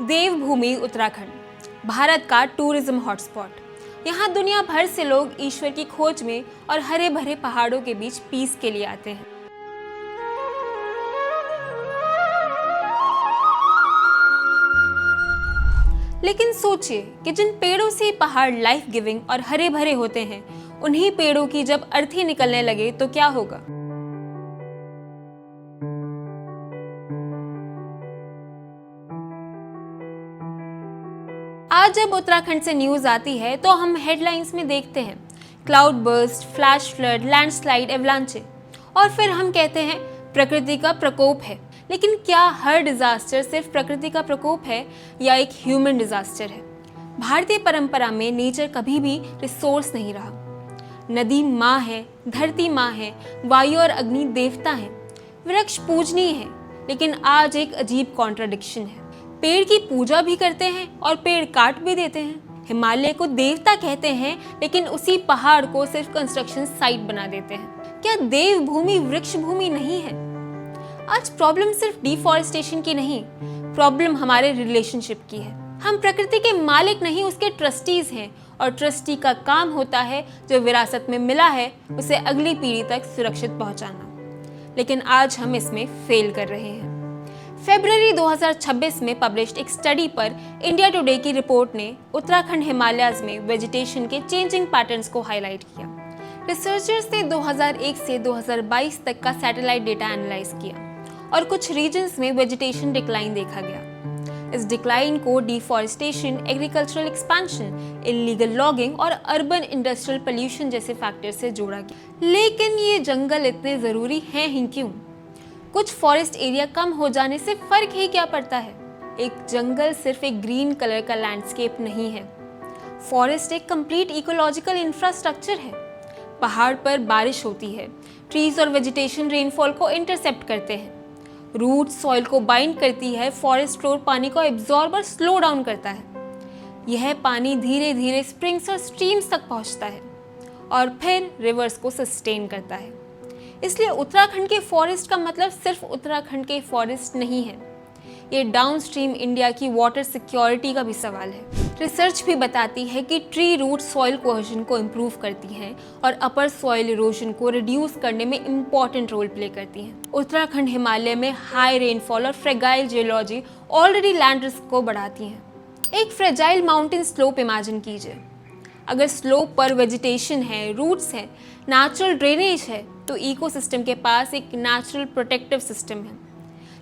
देवभूमि उत्तराखंड भारत का tourism hotspot. यहाँ दुनिया भर से लोग ईश्वर की खोज में और हरे भरे पहाड़ों के बीच पीस के लिए आते हैं। लेकिन सोचिए कि जिन पेड़ों से पहाड़ लाइफ गिविंग और हरे भरे होते हैं, उन्हीं पेड़ों की जब अर्थी निकलने लगे तो क्या होगा। आज जब उत्तराखंड से न्यूज आती है तो हम हेडलाइंस में देखते हैं cloud burst, flash flood, landslide, एवलांचे, और फिर हम कहते हैं प्रकृति का प्रकोप है। लेकिन क्या हर डिजास्टर सिर्फ प्रकृति का प्रकोप है या एक ह्यूमन डिजास्टर है? भारतीय परंपरा में नेचर कभी भी रिसोर्स नहीं रहा। नदी माँ है, धरती माँ है, वायु और अग्नि देवता है, वृक्ष पूजनीय है। लेकिन आज एक अजीब कॉन्ट्राडिक्शन है, पेड़ की पूजा भी करते हैं और पेड़ काट भी देते हैं। हिमालय को देवता कहते हैं लेकिन उसी पहाड़ को सिर्फ कंस्ट्रक्शन साइट बना देते हैं। क्या देवभूमि वृक्ष भूमि नहीं है? आज प्रॉब्लम सिर्फ डिफॉरेस्टेशन की नहीं, प्रॉब्लम हमारे रिलेशनशिप की है। हम प्रकृति के मालिक नहीं, उसके ट्रस्टीज हैं, और ट्रस्टी का काम होता है जो विरासत में मिला है उसे अगली पीढ़ी तक सुरक्षित पहुंचाना। लेकिन आज हम इसमें फेल कर रहे हैं। फरवरी 2026 में पब्लिश्ड एक स्टडी पर इंडिया टुडे की रिपोर्ट ने उत्तराखंड हिमालयाज में वेजिटेशन के चेंजिंग पैटर्न्स को हाईलाइट किया। रिसर्चर्स ने 2001 से 2022 तक का सैटेलाइट डेटा एनालाइज किया और कुछ रीजन्स में वेजिटेशन डिक्लाइन देखा गया। इस डिक्लाइन को deforestation, agricultural expansion, illegal logging और अर्बन इंडस्ट्रियल पोल्यूशन जैसे फैक्टर से जोड़ा गया। लेकिन ये जंगल इतने जरूरी हैं ही क्यों? कुछ फॉरेस्ट एरिया कम हो जाने से फर्क ही क्या पड़ता है? एक जंगल सिर्फ एक ग्रीन कलर का लैंडस्केप नहीं है। फॉरेस्ट एक कंप्लीट इकोलॉजिकल इंफ्रास्ट्रक्चर है। पहाड़ पर बारिश होती है, ट्रीज और वेजिटेशन रेनफॉल को इंटरसेप्ट करते हैं, रूट सॉइल को बाइंड करती है, फॉरेस्ट फ्लोर पानी को एब्जॉर्ब और स्लो डाउन करता है। यह पानी धीरे धीरे स्प्रिंग्स और स्ट्रीम्स तक पहुंचता है और फिर रिवर्स को सस्टेन करता है। इसलिए उत्तराखंड के फॉरेस्ट का मतलब सिर्फ उत्तराखंड के फॉरेस्ट नहीं है, ये डाउनस्ट्रीम इंडिया की वाटर सिक्योरिटी का भी सवाल है। रिसर्च भी बताती है कि ट्री रूट सॉइल कोहेजन को इम्प्रूव करती हैं और अपर सॉइल इरोजन को रिड्यूस करने में इम्पॉर्टेंट रोल प्ले करती हैं। उत्तराखंड हिमालय में हाई रेनफॉल और fragile geology already land risk को बढ़ाती हैं। एक फ्रेजाइल माउंटेन स्लोप इमेजिन कीजिए। अगर स्लोप पर वेजिटेशन है, रूट्स हैं, नेचुरल ड्रेनेज है, तो इकोसिस्टम के पास एक नेचुरल प्रोटेक्टिव सिस्टम है।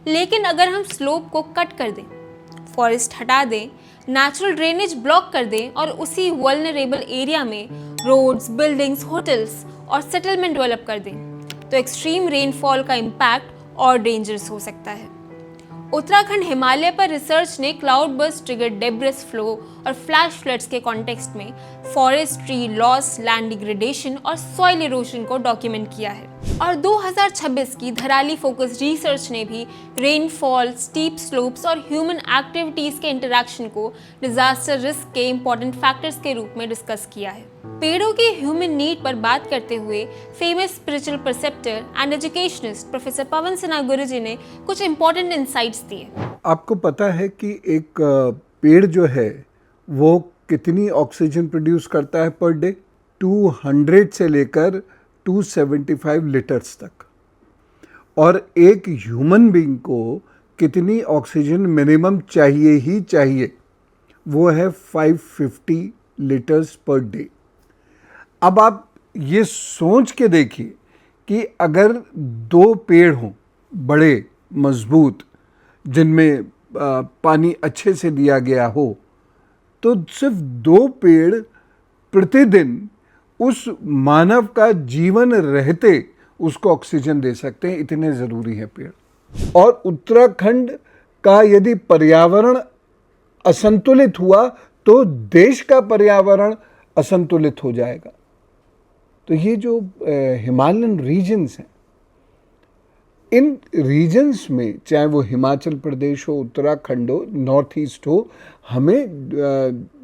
लेकिन अगर हम स्लोप को कट कर दें, फॉरेस्ट हटा दें, नेचुरल ड्रेनेज ब्लॉक कर दें और उसी वल्नरेबल एरिया में रोड्स, बिल्डिंग्स, होटल्स और सेटलमेंट डेवलप कर दें, तो एक्सट्रीम रेनफॉल का इम्पैक्ट और डेंजरस हो सकता है। उत्तराखंड हिमालय पर रिसर्च ने cloud burst trigger debris flow और फ्लैश फ्लड्स के कॉन्टेक्स्ट में forest tree loss, land degradation और सॉइल इरोजन को डॉक्यूमेंट किया है। और 2026 की धराली फोकस रिसर्च ने भी रेनफॉल, स्टीप स्लोप्स और ह्यूमन एक्टिविटीज के इंटरैक्शन को डिजास्टर रिस्क के इंपॉर्टेंट फैक्टर्स के रूप में डिस्कस किया है। पेड़ों के ह्यूमन नीड पर बात करते हुए famous spiritual preceptor and educationist professor Pawan Sinha Guruji ने कुछ इंपॉर्टेंट इंसाइट्स दिए। आपको पता है कि एक पेड़ जो है वो कितनी ऑक्सीजन प्रोड्यूस करता है पर डे? 200 से लेकर 275 लीटर्स तक। और एक ह्यूमन बीइंग को कितनी ऑक्सीजन मिनिमम चाहिए ही चाहिए? वो है 550 लीटर्स पर डे। अब आप ये सोच के देखिए कि अगर 2 पेड़ हों बड़े मजबूत, जिनमें पानी अच्छे से दिया गया हो, तो सिर्फ 2 पेड़ प्रतिदिन उस मानव का जीवन रहते उसको ऑक्सीजन दे सकते हैं। इतने ज़रूरी है पेड़। और उत्तराखंड का यदि पर्यावरण असंतुलित हुआ तो देश का पर्यावरण असंतुलित हो जाएगा। तो ये जो हिमालयन रीजन्स हैं, इन रीजन्स में चाहे वो हिमाचल प्रदेश हो, उत्तराखंड हो, नॉर्थ ईस्ट हो, हमें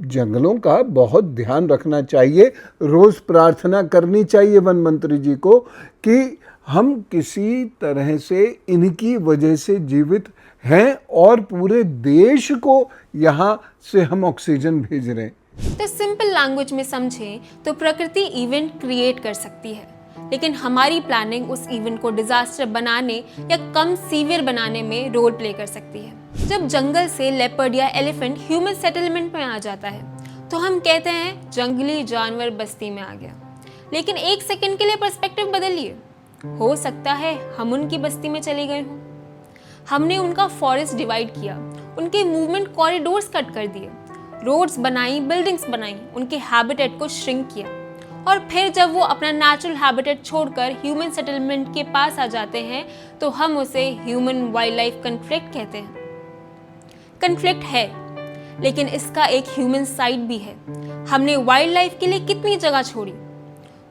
जंगलों का बहुत ध्यान रखना चाहिए। रोज़ प्रार्थना करनी चाहिए वन मंत्री जी को कि हम किसी तरह से इनकी वजह से जीवित हैं और पूरे देश को यहाँ से हम ऑक्सीजन भेज रहे हैं। तो सिंपल लैंग्वेज में समझें तो प्रकृति इवेंट क्रिएट कर सकती है, लेकिन हमारी प्लानिंग उस इवेंट को डिजास्टर बनाने या कम सीवियर बनाने में रोल प्ले कर सकती है। जब जंगल से लेपर्ड या एलिफेंट ह्यूमन सेटलमेंट में आ जाता है तो हम कहते हैं जंगली जानवर बस्ती में आ गया, लेकिन एक सेकंड के लिए पर्सपेक्टिव बदलिए, हो सकता है हम उनकी बस्ती में चले गए हों। हमने उनका फॉरेस्ट डिवाइड किया, उनके मूवमेंट कॉरिडोर्स कट कर दिए, रोड्स बनाई, बिल्डिंग्स बनाई, उनके हैबिटेट को श्रिंक किया, और फिर जब वो अपना नेचुरल हैबिटेट छोड़कर ह्यूमन सेटलमेंट के पास आ जाते हैं तो हम उसे ह्यूमन वाइल्ड लाइफ कन्फ्लिक्ट कहते हैं। कन्फ्लिक्ट है, लेकिन इसका एक ह्यूमन साइड भी है। हमने वाइल्ड लाइफ के लिए कितनी जगह छोड़ी।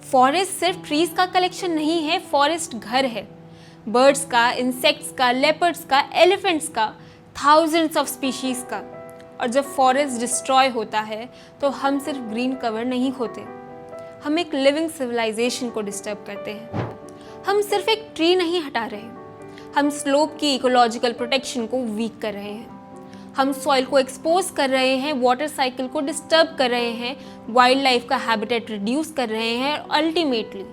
फॉरेस्ट सिर्फ ट्रीज का कलेक्शन नहीं है, फॉरेस्ट घर है, बर्ड्स का, इंसेक्ट्स का, लेपर्ड्स का, एलिफेंट्स का, थाउजेंड्स ऑफ स्पीशीज का। और जब फॉरेस्ट डिस्ट्रॉय होता है तो हम सिर्फ ग्रीन कवर नहीं होते, हम एक लिविंग सिविलाइजेशन को डिस्टर्ब करते हैं। हम सिर्फ एक ट्री नहीं हटा रहे, हम स्लोप की इकोलॉजिकल प्रोटेक्शन को वीक कर रहे हैं, हम सॉइल को एक्सपोज कर रहे हैं, वाटर साइकिल को डिस्टर्ब कर रहे हैं, वाइल्ड लाइफ का हैबिटेट रिड्यूस कर रहे हैं, और अल्टीमेटली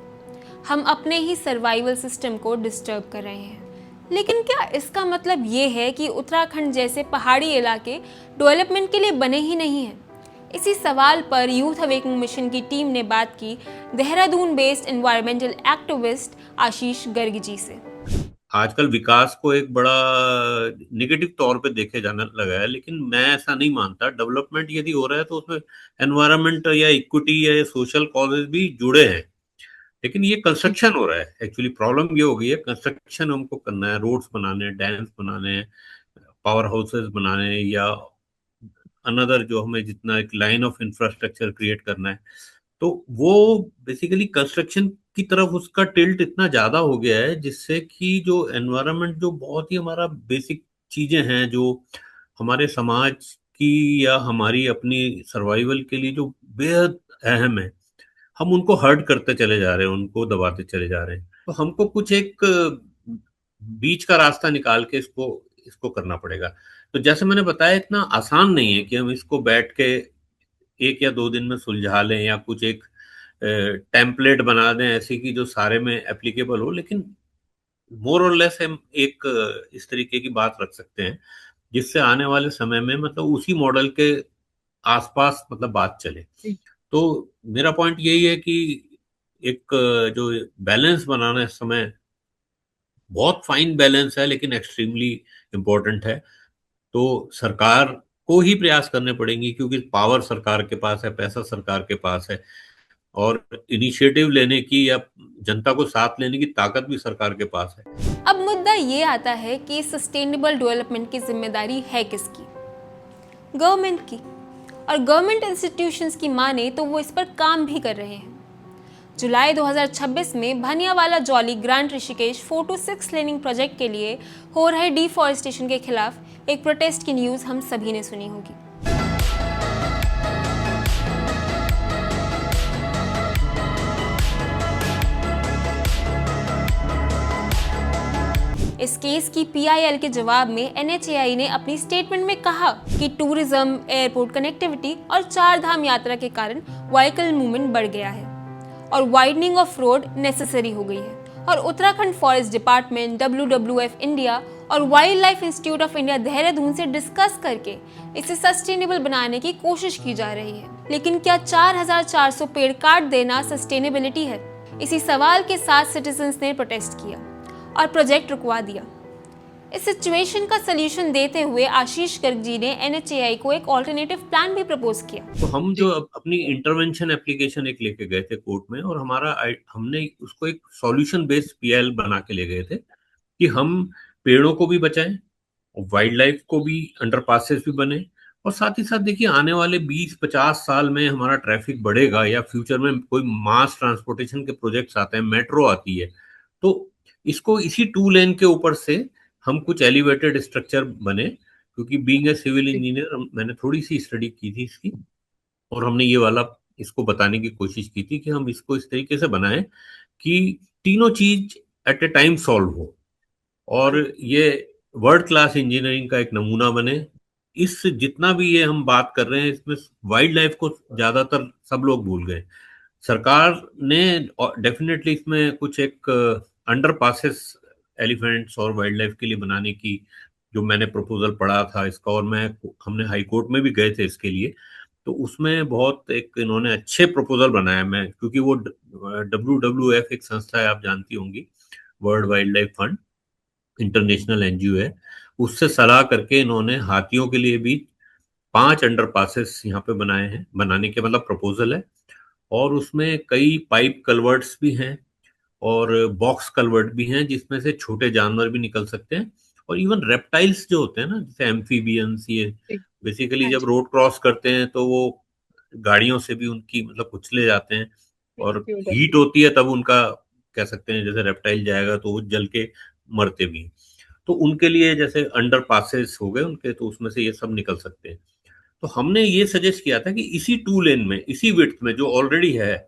हम अपने ही सर्वाइवल सिस्टम को डिस्टर्ब कर रहे हैं। लेकिन क्या इसका मतलब ये है कि उत्तराखंड जैसे पहाड़ी इलाके डेवलपमेंट के लिए बने ही नहीं हैं? इसी सवाल पर यूथ अवेकनिंग मिशन की टीम ने बात की देहरादून बेस्ड एनवायरमेंटल एक्टिविस्ट आशीष गर्ग जी से। आजकल विकास को एक बड़ा नेगेटिव तौर पे देखे जाने लगा है, लेकिन मैं ऐसा नहीं मानता। डेवलपमेंट यदि हो रहा है तो उसमें एनवायरनमेंट या इक्विटी या सोशल कॉजेज भी जुड़े हैं, लेकिन ये कंस्ट्रक्शन हो रहा है। एक्चुअली प्रॉब्लम ये हो गई है, कंस्ट्रक्शन हमको करना है, रोड्स बनाने हैं, डैम्स बनाने हैं, पावर हाउसेस बनाने हैं, या अनदर जो हमें जितना एक लाइन ऑफ इंफ्रास्ट्रक्चर क्रिएट करना है, तो वो बेसिकली कंस्ट्रक्शन की तरफ उसका टिल्ट इतना ज्यादा हो गया है, जिससे कि जो एनवायरनमेंट, जो बहुत ही हमारा बेसिक चीजें हैं, जो हमारे समाज की या हमारी अपनी सर्वाइवल के लिए जो बेहद अहम है, हम उनको हर्ट करते चले जा रहे हैं, उनको दबाते चले जा रहे हैं। तो हमको कुछ एक बीच का रास्ता निकाल के इसको इसको करना पड़ेगा। तो जैसे मैंने बताया, इतना आसान नहीं है कि हम इसको बैठ के 1 या 2 दिन में सुलझा लें, या कुछ एक टेम्पलेट बना दें ऐसी कि जो सारे में एप्लीकेबल हो, लेकिन मोर और लेस हम एक इस तरीके की बात रख सकते हैं जिससे आने वाले समय में मतलब उसी मॉडल के आसपास मतलब बात चले। तो मेरा पॉइंट यही है कि एक जो बैलेंस बनाना इस समय बहुत फाइन बैलेंस है, लेकिन एक्सट्रीमली इम्पोर्टेंट है। तो सरकार को ही प्रयास करने पड़ेंगे, क्योंकि पावर सरकार के पास है, पैसा सरकार के पास है, और इनिशिएटिव लेने की या जनता को साथ लेने की ताकत भी सरकार के पास है। अब मुद्दा ये आता है कि सस्टेनेबल डेवलपमेंट की जिम्मेदारी है किसकी? गवर्नमेंट की। और गवर्नमेंट इंस्टीट्यूशंस की माने तो वो इस पर काम भी कर रहे हैं। जुलाई 2026 में Bhaniyawala Jolly Grant Rishikesh 4-6 laning project के लिए हो रहे डिफॉरेस्टेशन के खिलाफ एक प्रोटेस्ट की न्यूज़ हम सभी ने सुनी होगी। इस केस की पीआईएल के जवाब में एनएचएआई ने अपनी स्टेटमेंट में कहा कि टूरिज्म, एयरपोर्ट कनेक्टिविटी और 4 धाम यात्रा के कारण व्हीकल मूवमेंट बढ़ गया है और वाइडनिंग ऑफ रोड नेसेसरी हो गई है, और Uttarakhand forest department, WWF India और wildlife institute of India Dehradun से डिस्कस करके इसे सस्टेनेबल बनाने की कोशिश की जा रही है। लेकिन क्या 4400 पेड़ काट देना सस्टेनेबिलिटी है? इसी सवाल के साथ सिटीजन्स ने प्रोटेस्ट किया और प्रोजेक्ट रुकवा दिया। इस सिचुएशन का सलूशन देते हुए आशीष गर्ग जी ने एनएचएआई को एक ऑल्टरनेटिव प्लान भी प्रपोज किया। तो हम जो अपनी इंटरवेंशन एप्लीकेशन एक लेके गए थे कोर्ट में, और हमने उसको एक सॉल्यूशन बेस्ड पीएल बना के ले गए थे कि हम पेड़ों को भी बचाएं, वाइल्ड लाइफ को भी, अंडरपासेस भी बने, और साथ ही साथ देखिए आने वाले 20-50 साल में हमारा ट्रैफिक बढ़ेगा, या फ्यूचर में कोई मास ट्रांसपोर्टेशन के प्रोजेक्ट्स आते हैं, मेट्रो आती है, तो इसको इसी 2 लेन के ऊपर से हम कुछ एलिवेटेड स्ट्रक्चर बने। क्योंकि बीइंग ए सिविल इंजीनियर मैंने थोड़ी सी स्टडी की थी इसकी, और हमने ये वाला इसको बताने की कोशिश की थी कि हम इसको इस तरीके से बनाएं कि तीनों चीज एट ए टाइम सॉल्व हो और ये वर्ल्ड क्लास इंजीनियरिंग का एक नमूना बने। इस जितना भी ये हम बात कर रहे हैं इसमें वाइल्ड लाइफ को ज्यादातर सब लोग भूल गए। सरकार ने डेफिनेटली इसमें कुछ एक अंडर पासेस एलिफेंट्स और वाइल्ड लाइफ के लिए बनाने की जो मैंने प्रपोजल पढ़ा था इसका, और हमने हाई कोर्ट में भी गए थे इसके लिए, तो उसमें बहुत एक इन्होंने अच्छे प्रपोजल बनाया। मैं क्योंकि वो WWF एक संस्था है, आप जानती होंगी, world wild life fund, international NGO है, उससे सलाह करके इन्होंने हाथियों के लिए भी 5 अंडर पासेस यहाँ पे बनाए हैं। बनाने के मतलब प्रपोजल है, और उसमें कई पाइप कलवर्ट्स भी हैं और बॉक्स कलवर्ट भी हैं जिसमें से छोटे जानवर भी निकल सकते हैं, और इवन रेप्टाइल्स जो होते हैं ना, जैसे एम्फीबियंस, ये बेसिकली जब रोड क्रॉस करते हैं तो वो गाड़ियों से भी उनकी मतलब कुचले जाते हैं, और हीट होती है तब उनका कह सकते हैं जैसे रेप्टाइल जाएगा तो वो जल के मरते भी हैं। तो उनके लिए जैसे अंडर पासेस हो गए उनके, तो उसमें से ये सब निकल सकते हैं। तो हमने ये सजेस्ट किया था कि इसी 2 लेन में, इसी विड्थ में जो ऑलरेडी है,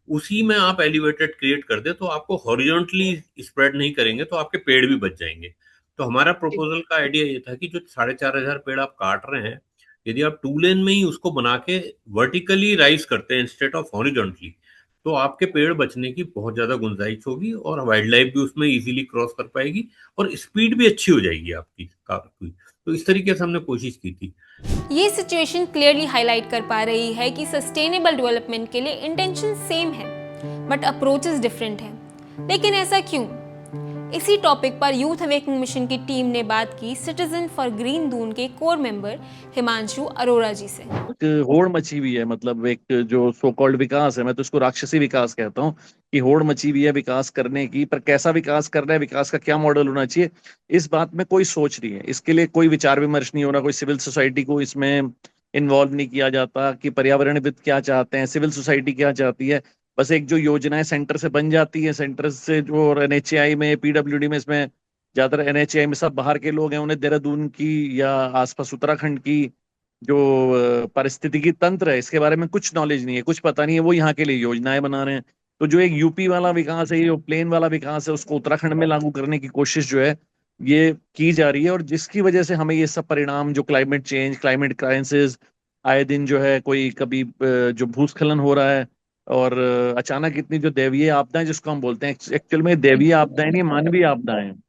उसी में आप एलिवेटेड क्रिएट कर दे, तो आपको हॉरिजॉन्टली स्प्रेड नहीं करेंगे तो आपके पेड़ भी बच जाएंगे। तो हमारा प्रपोजल का आइडिया ये था कि जो 4,500 पेड़ आप काट रहे हैं, यदि आप 2 लेन में ही उसको बना के वर्टिकली राइज करते हैं इंस्टेड ऑफ हॉरिजॉन्टली, तो आपके पेड़ बचने की बहुत ज्यादा गुंजाइश होगी और वाइल्ड लाइफ भी उसमें इजीली क्रॉस कर पाएगी और स्पीड भी अच्छी हो जाएगी आपकी कार की। तो इस तरीके से हमने कोशिश की थी। ये सिचुएशन क्लियरली हाईलाइट कर पा रही है कि सस्टेनेबल डेवलपमेंट के लिए इंटेंशन सेम है बट अप्रोचेस डिफरेंट हैं। लेकिन ऐसा क्यों? इसी टॉपिक पर यूथ अवेकनिंग मिशन की टीम ने बात की सिटीजन फॉर ग्रीन दून के कोर मेंबर हिमांशु अरोरा जी से। होड़ मची हुई है, मतलब एक जो सो कॉल्ड विकास है, मैं तो इसको राक्षसी विकास कहता हूँ कि होड़ मची हुई है विकास करने की, पर कैसा विकास करना है, विकास का क्या मॉडल होना चाहिए, इस बात में कोई सोच नहीं है। इसके लिए कोई विचार विमर्श नहीं हो रहा, कोई सिविल सोसाइटी को इसमें इन्वॉल्व नहीं किया जाता कि पर्यावरणविद क्या चाहते हैं, सिविल सोसाइटी क्या चाहती है। बस एक जो योजनाएं सेंटर से बन जाती है, सेंटर से जो NHAI में, PWD में, इसमें ज्यादातर NHAI में सब बाहर के लोग हैं, उन्हें देहरादून की या आसपास उत्तराखंड की जो पारिस्थितिकी तंत्र है इसके बारे में कुछ नॉलेज नहीं है, कुछ पता नहीं है, वो यहाँ के लिए योजनाएं बना रहे हैं। तो जो एक यूपी वाला विकास है, जो प्लेन वाला विकास है, उसको उत्तराखंड में लागू करने की कोशिश जो है ये की जा रही है, और जिसकी वजह से हमें ये सब परिणाम, जो क्लाइमेट चेंज, क्लाइमेट क्राइसिस, आए दिन जो है कोई कभी जो भूस्खलन हो रहा है, और अचानक इतनी जो दैवीय आपदाएं जिसको हम बोलते हैं, एक्चुअल में दैवीय आपदाएं नहीं, मानवीय आपदाएं हैं।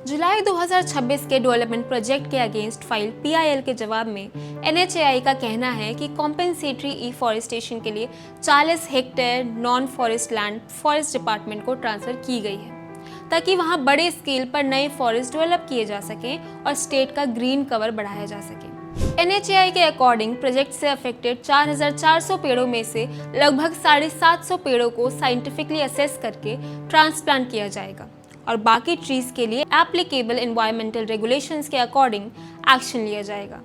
जुलाई 2026 के डेवलपमेंट प्रोजेक्ट के अगेंस्ट फाइल PIL के जवाब में NHAI का कहना है कि कॉम्पेंसेटरी इफॉरेस्टेशन के लिए 40 hectare non forest land forest department को ट्रांसफर की गई है ताकि वहां बड़े स्केल पर नए फॉरेस्ट डेवलप किए जा सकें और स्टेट का ग्रीन कवर बढ़ाया जा सके। NHAI के अकॉर्डिंग प्रोजेक्ट से अफेक्टेड 4,400 पेड़ों में से लगभग 750 पेड़ों को साइंटिफिकली असेस करके ट्रांसप्लांट किया जाएगा और बाकी ट्रीज के लिए एप्लीकेबल एनवायरमेंटल रेगुलेशंस के अकॉर्डिंग एक्शन लिया जाएगा।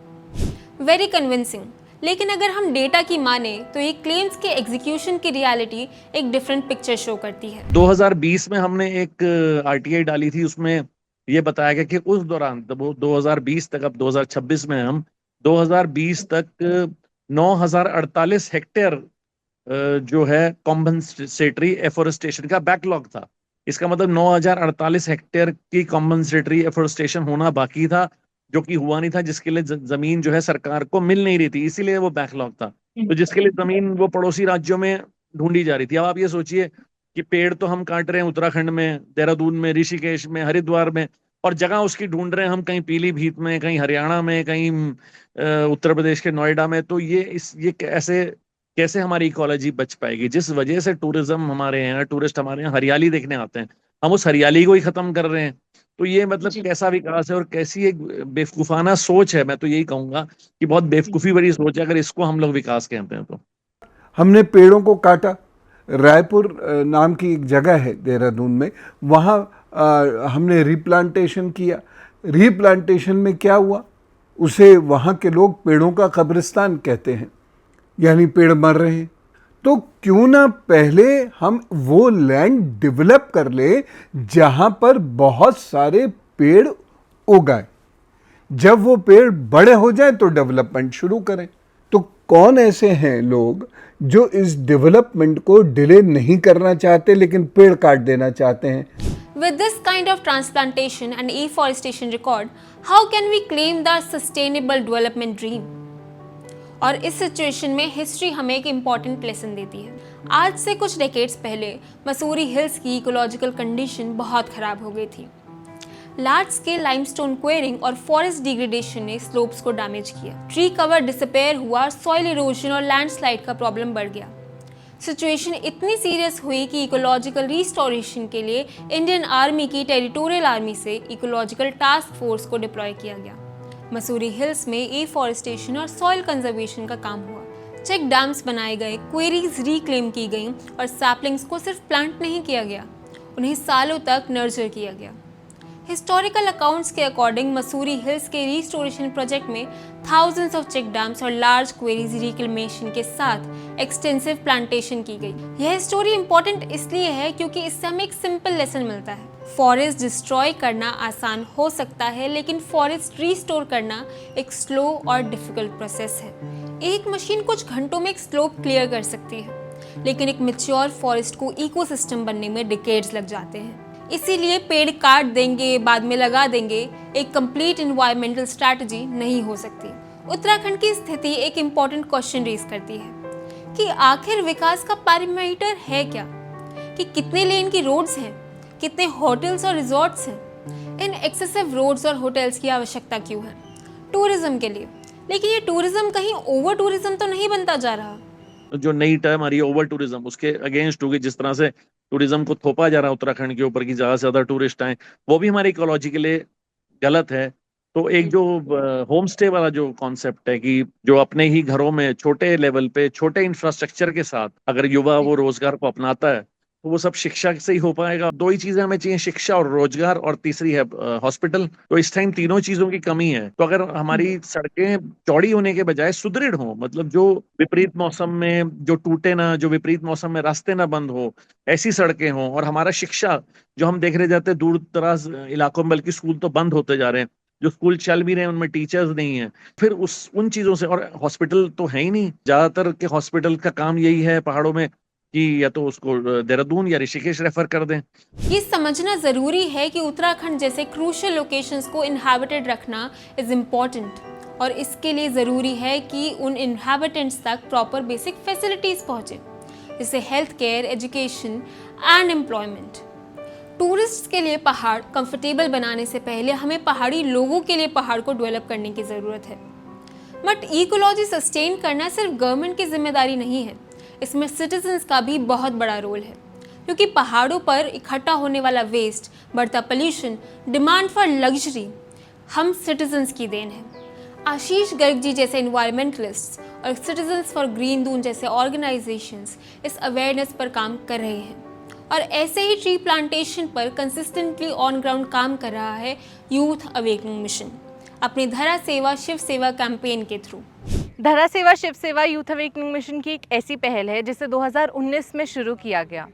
वेरी कन्विंसिंग, लेकिन अगर हम डेटा की माने तो ये क्लेम्स के एग्जीक्यूशन की रियलिटी एक डिफरेंट पिक्चर शो करती है। 2020 में हमने एक RTI डाली थी, उसमें ये बताया गया कि उस दौरान 2020 तक, अब 2026 में हम 2020 तक 9,048 हेक्टेयर जो है कॉम्पनसेटरी एफोरेस्टेशन का बैकलॉग था। इसका मतलब 9,048 हेक्टेयर की कॉम्पनसेटरी एफोरेस्टेशन होना बाकी था, जो कि हुआ नहीं था, जिसके लिए जमीन जो है सरकार को मिल नहीं रही थी, इसीलिए वो बैकलॉग था। तो जिसके लिए जमीन वो पड़ोसी राज्यों में ढूंढी जा रही थी। अब आप ये सोचिए कि पेड़ तो हम काट रहे हैं उत्तराखंड में, देहरादून में, ऋषिकेश में, हरिद्वार में, और जगह उसकी ढूंढ रहे हैं हम कहीं पीलीभीत में, कहीं हरियाणा में, कहीं उत्तर प्रदेश के नोएडा में। तो ये कैसे हमारी इकोलॉजी बच पाएगी? जिस वजह से टूरिज्म हमारे यहाँ, टूरिस्ट हमारे यहाँ हरियाली देखने आते हैं, हम उस हरियाली को ही खत्म कर रहे हैं। तो ये मतलब कैसा विकास है और कैसी एक बेवकूफाना सोच है। मैं तो यही कहूंगा कि बहुत बेवकूफी भरी सोच है, अगर इसको हम लोग विकास कहते हैं तो। हमने पेड़ों को काटा। रायपुर नाम की एक जगह है देहरादून में, वहाँ हमने रिप्लांटेशन किया। रिप्लांटेशन में क्या हुआ, उसे वहाँ के लोग पेड़ों का कब्रिस्तान कहते हैं, यानी पेड़ मर रहे हैं। तो क्यों ना पहले हम वो लैंड डेवलप कर ले जहाँ पर बहुत सारे पेड़ उगाए, जब वो पेड़ बड़े हो जाए तो डेवलपमेंट शुरू करें। तो कौन ऐसे हैं लोग जो इस डेवलपमेंट को डिले नहीं करना चाहते लेकिन पेड़ काट देना चाहते हैं? With this kind of transplantation and afforestation record, how can we claim the sustainable development dream? और इस सिचुएशन में हिस्ट्री हमें एक इम्पॉर्टेंट लेसन देती है। आज से कुछ डेकेड्स पहले मसूरी हिल्स की इकोलॉजिकल कंडीशन बहुत ख़राब हो गई थी। लार्ज स्केल लाइमस्टोन क्वेरिंग और फॉरेस्ट डिग्रेडेशन ने स्लोप्स को डैमेज किया, ट्री कवर डिसअपेयर हुआ, सॉइल इरोजन और लैंडस्लाइड का प्रॉब्लम बढ़ गया। सिचुएशन इतनी सीरियस हुई कि इकोलॉजिकल रिस्टोरेशन के लिए इंडियन आर्मी की टेरिटोरियल आर्मी से इकोलॉजिकल टास्क फोर्स को डिप्लॉय किया गया। मसूरी हिल्स में एफॉरेस्टेशन और सॉइल कंजर्वेशन का काम हुआ। चेक डैम्स बनाए गए, क्वेरीज रिक्लेम की गई और सैपलिंग्स को सिर्फ प्लांट नहीं किया गया, उन्हें सालों तक नर्चर किया गया। हिस्टोरिकल अकाउंट्स के अकॉर्डिंग मसूरी हिल्स के रिस्टोरेशन प्रोजेक्ट में थाउजेंड्स ऑफ चेक डैम्स और लार्ज क्वेरीज रिक्लेमेशन के साथ एक्सटेंसिव प्लांटेशन की गई। यह स्टोरी इंपॉर्टेंट इसलिए है क्योंकि इससे हमें एक सिंपल लेसन मिलता है। फॉरेस्ट डिस्ट्रॉय करना आसान हो सकता है, लेकिन फॉरेस्ट रिस्टोर करना एक स्लो और डिफिकल्ट प्रोसेस है। एक मशीन कुछ घंटों में एक स्लोप क्लियर कर सकती है, लेकिन एक मैच्योर फॉरेस्ट को इकोसिस्टम बनने में डिकेड्स लग जाते हैं। इसीलिए पेड़ काट देंगे बाद में लगा देंगे एक कंप्लीट एनवायरमेंटल स्ट्रैटेजी नहीं हो सकती। उत्तराखंड की स्थिति एक इम्पॉर्टेंट क्वेश्चन रेज करती है कि आखिर विकास का पैरामीटर है क्या, कि कितने लेन की रोड्स हैं, कितने होटल्स और रिजॉर्ट्स हैं। इन एक्सेसिव रोड्स और होटल्स की आवश्यकता क्यों है? टूरिज्म के लिए। लेकिन ये टूरिज्म कहीं ओवर टूरिज्म तो नहीं बनता जा रहा? जो नई टर्म आ रही है ओवर टूरिज्म, उसके अगेंस्ट होगी। जिस तरह से टूरिज्म को थोपा जा रहा है उत्तराखंड के ऊपर कि ज्यादा से ज्यादा टूरिस्ट आए, वो भी हमारी इकोलॉजी के लिए गलत है। तो एक जो होम स्टे वाला जो कॉन्सेप्ट है कि जो अपने ही घरों में छोटे लेवल पे छोटे इंफ्रास्ट्रक्चर के साथ अगर युवा वो रोजगार को अपनाता है तो वो सब शिक्षा से ही हो पाएगा। दो ही चीजें हमें चाहिए, शिक्षा और रोजगार, और तीसरी है हॉस्पिटल। तो इस टाइम तीनों चीजों की कमी है। तो अगर हमारी सड़कें चौड़ी होने के बजाय सुदृढ़ हो, मतलब जो विपरीत मौसम में जो टूटे ना, जो विपरीत मौसम में रास्ते ना बंद हो, ऐसी सड़कें हों, और हमारा शिक्षा जो हम देख रहे जाते हैं दूर दराज इलाकों में, बल्कि स्कूल तो बंद होते जा रहे हैं, जो स्कूल चल भी रहे हैं उनमें टीचर्स नहीं है, फिर उन चीजों से, और हॉस्पिटल तो है ही नहीं। ज्यादातर के हॉस्पिटल का काम यही है पहाड़ों में कि या तो उसको देहरादून या ऋषिकेश रेफर कर दें। ये समझना ज़रूरी है कि उत्तराखंड जैसे क्रूशियल लोकेशंस को इनहैबिटेड रखना इज़ इम्पॉर्टेंट, और इसके लिए ज़रूरी है कि उन इनहैबिटेंट्स तक प्रॉपर बेसिक फैसिलिटीज़ पहुँचे, जैसे health care, education and employment. Tourists के लिए पहाड़ कंफर्टेबल बनाने से पहले हमें पहाड़ी लोगों के लिए पहाड़ को डेवलप करने की ज़रूरत है। बट इकोलॉजी सस्टेन करना सिर्फ गवर्नमेंट की जिम्मेदारी नहीं है, इसमें सिटीजन्स का भी बहुत बड़ा रोल है, क्योंकि पहाड़ों पर इकट्ठा होने वाला वेस्ट, बढ़ता पोल्यूशन, डिमांड फॉर लग्जरी हम सिटीजन्स की देन है। आशीष गर्ग जी जैसे इन्वायरमेंटलिस्ट और सिटीजन्स फॉर ग्रीन दून जैसे ऑर्गेनाइजेशंस इस अवेयरनेस पर काम कर रहे हैं, और ऐसे ही ट्री प्लांटेशन पर कंसिस्टेंटली ऑन ग्राउंड काम कर रहा है यूथ अवेकनिंग मिशन अपनी धरा सेवा शिव सेवा कैंपेन के थ्रू। धरा सेवा शिव सेवा यूथ अवेकनिंग मिशन की एक ऐसी पहल है जिसे 2019 में शुरू किया गया।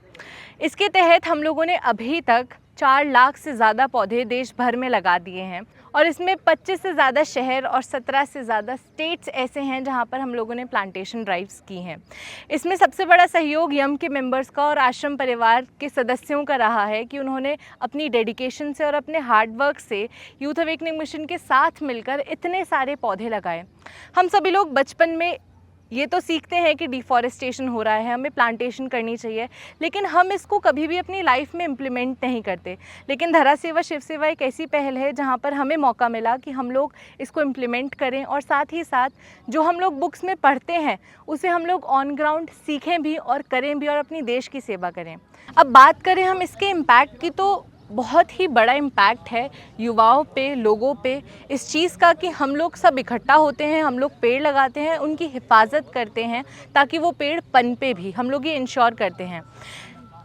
इसके तहत हम लोगों ने अभी तक 4 लाख से ज़्यादा पौधे देश भर में लगा दिए हैं, और इसमें 25 से ज़्यादा शहर और 17 से ज़्यादा स्टेट्स ऐसे हैं जहां पर हम लोगों ने प्लांटेशन ड्राइव्स की हैं। इसमें सबसे बड़ा सहयोग यम के मेंबर्स का और आश्रम परिवार के सदस्यों का रहा है कि उन्होंने अपनी डेडिकेशन से और अपने हार्डवर्क से यूथ अवेकनिंग मिशन के साथ मिलकर इतने सारे पौधे लगाए। हम सभी लोग बचपन में ये तो सीखते हैं कि डिफॉरेस्टेशन हो रहा है, हमें प्लांटेशन करनी चाहिए, लेकिन हम इसको कभी भी अपनी लाइफ में इम्प्लीमेंट नहीं करते। लेकिन धरा सेवा शिव सेवा एक ऐसी पहल है जहाँ पर हमें मौका मिला कि हम लोग इसको इम्प्लीमेंट करें, और साथ ही साथ जो हम लोग बुक्स में पढ़ते हैं उसे हम लोग ऑन ग्राउंड सीखें भी और करें भी, और अपनी देश की सेवा करें। अब बात करें हम इसके इम्पैक्ट की, तो बहुत ही बड़ा इम्पैक्ट है युवाओं पे, लोगों पे, इस चीज़ का कि हम लोग सब इकट्ठा होते हैं, हम लोग पेड़ लगाते हैं, उनकी हिफाजत करते हैं ताकि वो पेड़ पनपे भी, हम लोग ये इंश्योर करते हैं।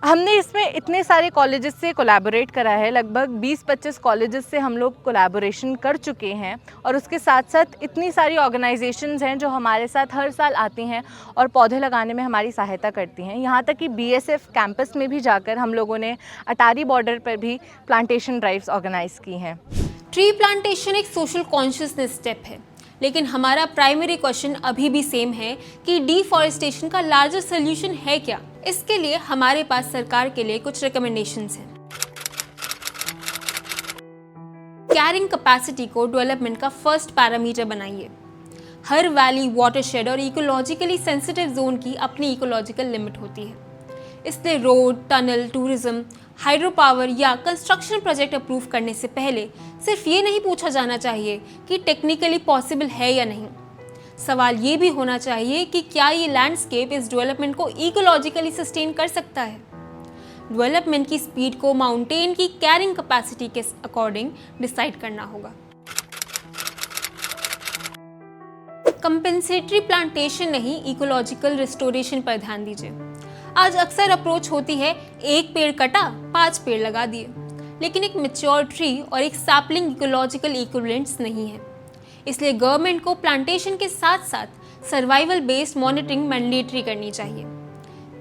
हमने इसमें इतने सारे कॉलेजेस से कोलैबोरेट करा है, लगभग 20-25 कॉलेजेस से हम लोग कोलैबोरेशन कर चुके हैं, और उसके साथ साथ इतनी सारी ऑर्गेनाइजेशंस हैं जो हमारे साथ हर साल आती हैं और पौधे लगाने में हमारी सहायता करती हैं। यहाँ तक कि BSF कैंपस में भी जाकर हम लोगों ने अटारी बॉर्डर पर भी प्लांटेशन ड्राइव्स ऑर्गेनाइज की हैं। ट्री प्लांटेशन एक सोशल कॉन्शियसनेस स्टेप है, लेकिन हमारा प्राइमरी क्वेश्चन अभी भी सेम है कि डिफॉरेस्टेशन का लार्जर सोल्यूशन है क्या। इसके लिए हमारे पास सरकार के लिए कुछ रिकमेंडेशंस हैं। कैरिंग कैपेसिटी को डेवलपमेंट का फर्स्ट पैरामीटर बनाइए। हर वैली, वाटरशेड और इकोलॉजिकली सेंसिटिव जोन की अपनी इकोलॉजिकल लिमिट होती है। इसलिए road, tunnel, tourism, hydro power या कंस्ट्रक्शन प्रोजेक्ट अप्रूव करने से पहले सिर्फ ये नहीं पूछा जाना चाहिए कि टेक्निकली पॉसिबल है या नहीं। सवाल ये भी होना चाहिए कि क्या ये लैंडस्केप इस डेवलपमेंट को इकोलॉजिकली सस्टेन कर सकता है। डेवलपमेंट की स्पीड को माउंटेन की कैरिंग कैपेसिटी के अकॉर्डिंग डिसाइड करना होगा। कंपेंसेटरी प्लांटेशन नहीं, इकोलॉजिकल रिस्टोरेशन पर ध्यान दीजिए। आज अक्सर अप्रोच होती है, एक पेड़ कटा 5 पेड़ लगा दिए, लेकिन एक मैच्योर ट्री और एक सैपलिंग इकोलॉजिकल इक्विवेलेंट्स नहीं है। इसलिए गवर्नमेंट को प्लांटेशन के साथ साथ सर्वाइवल बेस्ड मॉनिटरिंग मैंडेटरी करनी चाहिए।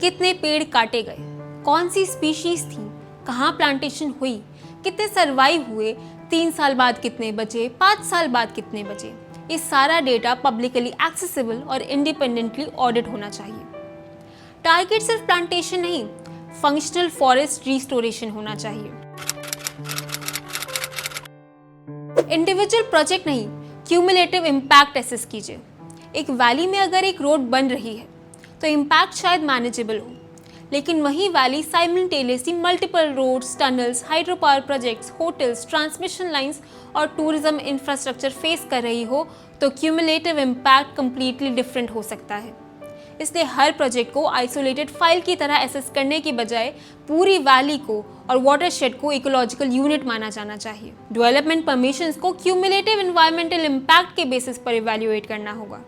कितने पेड़ काटे गए, कौन सी स्पीशीज थी, कहाँ प्लांटेशन हुई, कितने सर्वाइव हुए, 3 साल बाद कितने बचे, 5 साल बाद कितने बचे, ये सारा डेटा पब्लिकली एक्सेसिबल और इंडिपेंडेंटली ऑडिट होना चाहिए। टारगेट सिर्फ प्लांटेशन नहीं, फंक्शनल फॉरेस्ट रिस्टोरेशन होना चाहिए। इंडिविजुअल प्रोजेक्ट नहीं, क्यूमुलेटिव इम्पैक्ट एसेस कीजिए। एक वैली में अगर एक रोड बन रही है तो इम्पैक्ट शायद मैनेजेबल हो, लेकिन वही valley simultaneously multiple roads, tunnels, hydro power projects, hotels, transmission lines और टूरिज्म इंफ्रास्ट्रक्चर फेस कर रही हो तो क्यूमुलेटिव इम्पैक्ट कंप्लीटली डिफरेंट हो सकता है। इसलिए हर प्रोजेक्ट को आइसोलेटेड फाइल की तरह एसेस करने की बजाय पूरी वैली को और वाटरशेड को इकोलॉजिकल यूनिट माना जाना चाहिए। डेवलपमेंट परमिशंस को क्यूमुलेटिव एनवायरमेंटल इम्पैक्ट के बेसिस पर इवैल्यूएट करना होगा।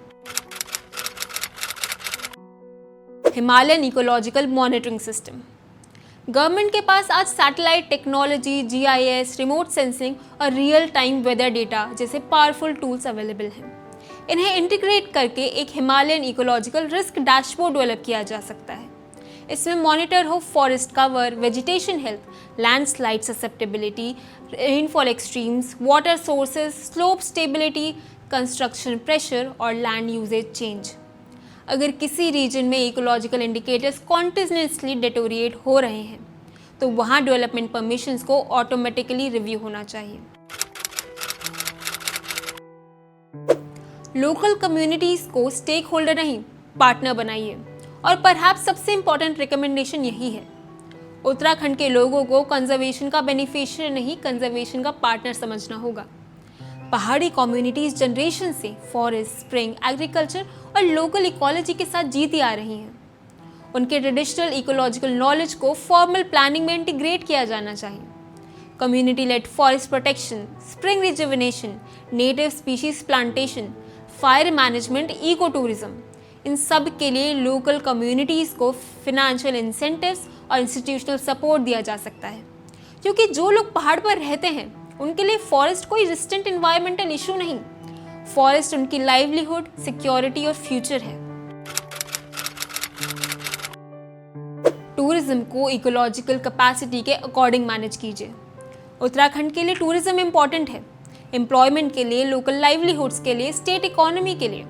Himalayan ecological monitoring system. Government के पास आज satellite technology, GIS, remote sensing और रियल टाइम वेदर डेटा जैसे पावरफुल टूल्स अवेलेबल हैं। इन्हें इंटीग्रेट करके एक Himalayan ecological risk dashboard develop किया जा सकता है। इसमें मॉनिटर हो forest cover, vegetation health, landslide susceptibility, rainfall extremes, water sources, slope stability, construction pressure और लैंड यूजेज चेंज। अगर किसी रीजन में इकोलॉजिकल इंडिकेटर्स कॉन्टिन्यूसली डिटोरिएट हो रहे हैं तो वहाँ डेवलपमेंट परमिशंस को ऑटोमेटिकली रिव्यू होना चाहिए। लोकल कम्युनिटीज़ को स्टेक होल्डर नहीं, पार्टनर बनाइए। और परहैप्स सबसे इम्पॉर्टेंट रिकमेंडेशन यही है, उत्तराखंड के लोगों को कंजर्वेशन का बेनिफिशियरी नहीं, कंजर्वेशन का पार्टनर समझना होगा। पहाड़ी कम्युनिटीज़ जनरेशन से फॉरेस्ट, स्प्रिंग, एग्रीकल्चर और लोकल इकोलॉजी के साथ जीती आ रही हैं। उनके ट्रेडिशनल इकोलॉजिकल नॉलेज को फॉर्मल प्लानिंग में इंटीग्रेट किया जाना चाहिए। Community led forest protection, spring rejuvenation, native species plantation, fire management, eco tourism, इन सब के लिए लोकल कम्युनिटीज़ को फिनेंशियल इंसेंटिव्स और इंस्टीट्यूशनल सपोर्ट दिया जा सकता है। क्योंकि जो लोग पहाड़ पर रहते हैं उनके लिए फॉरेस्ट कोई डिस्टेंट इन्वायरमेंटल इशू नहीं, फॉरेस्ट उनकी लाइवलीहुड, सिक्योरिटी और फ्यूचर है। टूरिज्म को इकोलॉजिकल कैपेसिटी के अकॉर्डिंग मैनेज कीजिए। उत्तराखंड के लिए टूरिज्म इम्पॉर्टेंट है, एम्प्लॉयमेंट के लिए, लोकल लाइवलीहुड्स के लिए, स्टेट इकोनॉमी के लिए।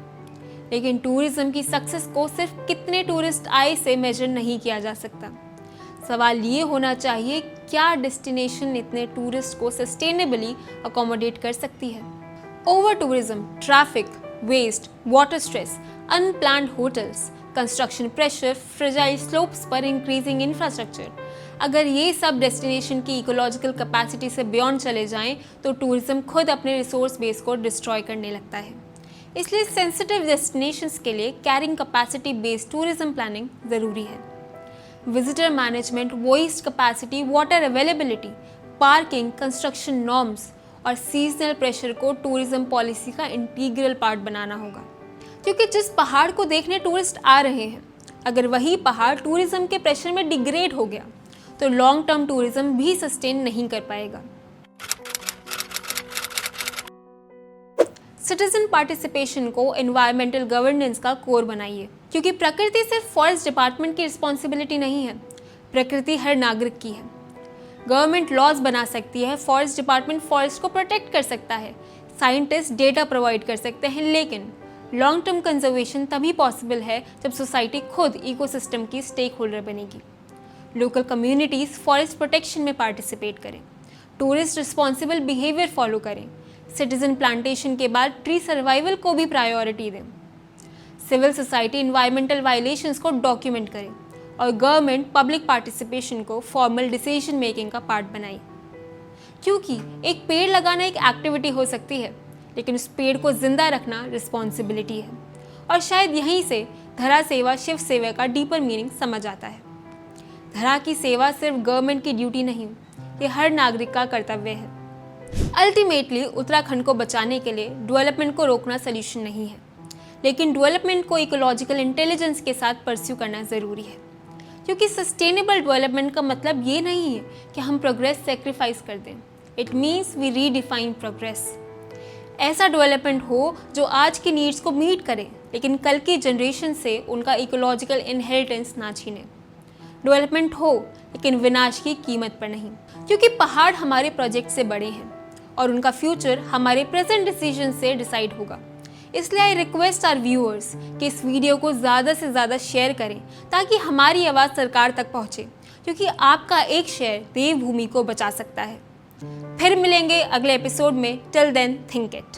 लेकिन टूरिज्म की सक्सेस को सिर्फ कितने टूरिस्ट आए से मेजर नहीं किया जा सकता। सवाल ये होना चाहिए, क्या डेस्टिनेशन इतने टूरिस्ट को सस्टेनेबली अकोमोडेट कर सकती है। Over tourism, traffic, waste, water stress, unplanned hotels, construction pressure, fragile slopes पर इंक्रीजिंग इंफ्रास्ट्रक्चर, अगर ये सब डेस्टिनेशन की इकोलॉजिकल कैपेसिटी से बियॉन्ड चले जाएं तो टूरिज्म खुद अपने रिसोर्स बेस को डिस्ट्रॉय करने लगता है। इसलिए सेंसिटिव डेस्टिनेशंस के लिए carrying capacity based tourism planning ज़रूरी है। Visitor management, voice capacity, water availability, parking, construction norms और सीजनल प्रेशर को टूरिज्म पॉलिसी का इंटीग्रल पार्ट बनाना होगा। क्योंकि जिस पहाड़ को देखने टूरिस्ट आ रहे हैं, अगर वही पहाड़ टूरिज्म के प्रेशर में डिग्रेड हो गया तो लॉन्ग टर्म टूरिज्म भी सस्टेन नहीं कर पाएगा। सिटीजन पार्टिसिपेशन को एनवायरमेंटल गवर्नेंस का कोर बनाइए, क्योंकि प्रकृति सिर्फ फॉरेस्ट डिपार्टमेंट की रिस्पॉन्सिबिलिटी नहीं है, प्रकृति हर नागरिक की है। गवर्नमेंट लॉज बना सकती है, फॉरेस्ट डिपार्टमेंट फॉरेस्ट को प्रोटेक्ट कर सकता है, साइंटिस्ट डेटा प्रोवाइड कर सकते हैं, लेकिन लॉन्ग टर्म कंजर्वेशन तभी पॉसिबल है जब सोसाइटी खुद इकोसिस्टम की स्टेक होल्डर बनेगी। लोकल कम्युनिटीज़ फॉरेस्ट प्रोटेक्शन में पार्टिसिपेट करें, टूरिस्ट रिस्पॉन्सिबल बिहेवियर फॉलो करें, सिटीजन प्लांटेशन के बाद ट्री सर्वाइवल को भी प्रायोरिटी दें, सिविल सोसाइटी इन्वायरमेंटल वायलेशंस को डॉक्यूमेंट करें और गवर्नमेंट पब्लिक पार्टिसिपेशन को फॉर्मल डिसीजन मेकिंग का पार्ट बनाए। क्योंकि एक पेड़ लगाना एक एक्टिविटी हो सकती है, लेकिन उस पेड़ को जिंदा रखना रिस्पॉन्सिबिलिटी है। और शायद यहीं से धरा सेवा शिव सेवा का डीपर मीनिंग समझ आता है। धरा की सेवा सिर्फ गवर्नमेंट की ड्यूटी नहीं, ये हर नागरिक का कर्तव्य है। अल्टीमेटली उत्तराखंड को बचाने के लिए डेवलपमेंट को रोकना सलूशन नहीं है, लेकिन डेवलपमेंट को इकोलॉजिकल इंटेलिजेंस के साथ परस्यू करना ज़रूरी है। क्योंकि सस्टेनेबल डेवलपमेंट का मतलब ये नहीं है कि हम प्रोग्रेस सेक्रीफाइस कर दें। It means we redefine progress. ऐसा डेवलपमेंट हो जो आज की नीड्स को मीट करे, लेकिन कल की जनरेशन से उनका इकोलॉजिकल इनहेरिटेंस ना छीने। डेवलपमेंट हो, लेकिन विनाश की कीमत पर नहीं। क्योंकि पहाड़ हमारे प्रोजेक्ट से बड़े हैं और उनका फ्यूचर हमारे प्रेजेंट डिसीजन से डिसाइड होगा। इसलिए आई रिक्वेस्ट आवर व्यूअर्स कि इस वीडियो को ज़्यादा से ज़्यादा शेयर करें ताकि हमारी आवाज़ सरकार तक पहुँचे, क्योंकि आपका एक शेयर देवभूमि को बचा सकता है। फिर मिलेंगे अगले एपिसोड में। Till then think it.